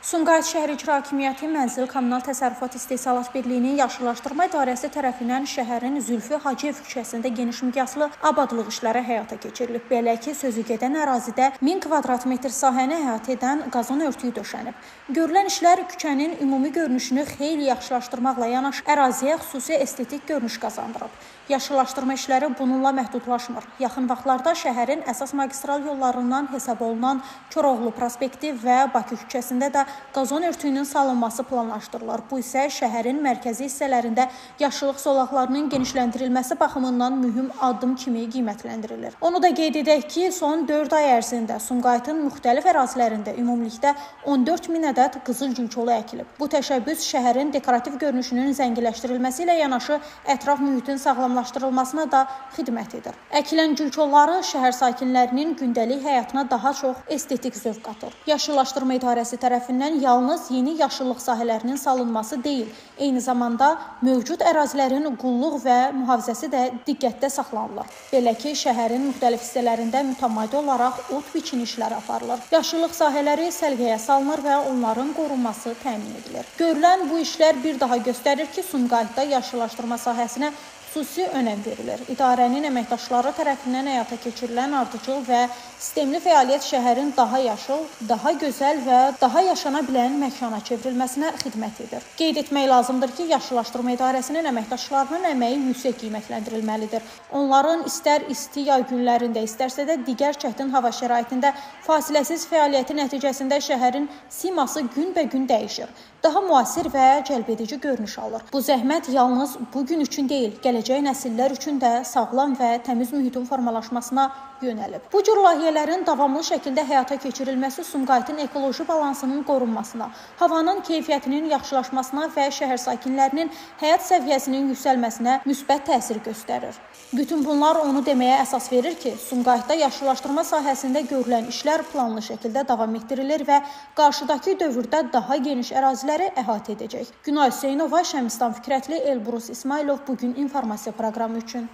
Sumqayıt şəhər İcra Hakimiyyəti Mənzil Kommunal Təsərrüfat İstehsalat Birliyinin Yaşıllaşdırma İdarəsi tərəfindən şəhərin Zülfü Hacıyev küçəsində geniş miqyaslı abadlıq işləri həyata keçirilib. Belə ki, sözügedən ərazidə 1000 kvadrat metr sahəni əhatə edən qazon örtüyü döşənib. Görülən işlər küçənin ümumi görünüşünü xeyli yaxşılaşdırmaqla yanaşı əraziyə xüsusi estetik görünüş qazandırıb. Yaşıllaşdırma işləri bununla məhdudlaşmır. Yaxın vaxtlarda şəhərin əsas magistral yollarından hesab olunan Koroğlu prospekti və Bakı küçəsində də qazon örtüyünün salınması planlaşdırılır. Bu isə şəhərin mərkəzi hissələrində yaşıllıq zolaqlarının genişləndirilməsi baxımından mühüm addım kimi qiymətləndirilir. Onu da qeyd edək ki, son 4 ay ərzində Sumqayıtın müxtəlif ərazilərində ümumilikdə 14 min ədəd qızıl gülçolu əkilib. Bu təşəbbüs şəhərin dekorativ görünüşünün zənginləşdirilməsi ilə yanaşı ətraf mühitin sağlamlaşdırılmasına da xidmət edir. Əkilən gülçolları şəhər sakinlərinin gündəlik həyatına daha çox estetik zövq qatır. Yaşıllaşdırma İdarəsi tərəfindən yalnız yeni yaşıllıq sahələrinin salınması deyil, eyni zamanda mövcud ərazilərin qulluq və mühafizəsi də diqqətdə saxlanılır. Belə ki, şəhərin müxtəlif hissələrində mütəmadi olaraq ot biçin işləri aparılır. Yaşıllıq sahələri səlqəyə salınır və onların qorunması təmin edilir. Görülən bu işlər bir daha göstərir ki, Sumqayıtda yaşıllaşdırma sahəsinə xüsusi önəm verilir. İdarənin əməkdaşları tərəfindən həyata keçirilən ardıcıl və sistemli fəaliyyət şəhərin daha yaşıl, daha gözəl və daha yaşana bilən məkana çevrilməsinə xidmət edir. Qeyd etmək lazımdır ki, Yaşıllaşdırma İdarəsinin əməkdaşlarının əməyi yüksək qiymətləndirilməlidir. Onların istər isti yay günlərində, istərsə də digər çətin hava şəraitində fasiləsiz fəaliyyəti nəticəsində şəhərin siması günbəgün dəyişir. Daha müasir və cəlbedici görünüş alır. Bu zəhmət yalnız bugün üçün deyil, gələcək nəsillər üçün də sağlam və təmiz mühitin formalaşmasına yönəlib. Bu cür layihələrin davamlı şəkildə həyata keçirilməsi Sumqayıtın ekoloji balansının qorunmasına, havanın keyfiyyətinin yaxşılaşmasına və şəhər sakinlərinin həyat səviyyəsinin yüksəlməsinə müsbət təsir göstərir. Bütün bunlar onu deməyə əsas verir ki, Sumqayıtda yaşıllaşdırma sahəsində görülən işlər planlı şəkildə davam etdirilir və qarşıdakı dövrdə daha geniş əraziləri əhatə edəcək. Günay Hüseynova, Şəmistan Fikrətli, Elbrus İsmailov bugün informasiya proqramı üçün.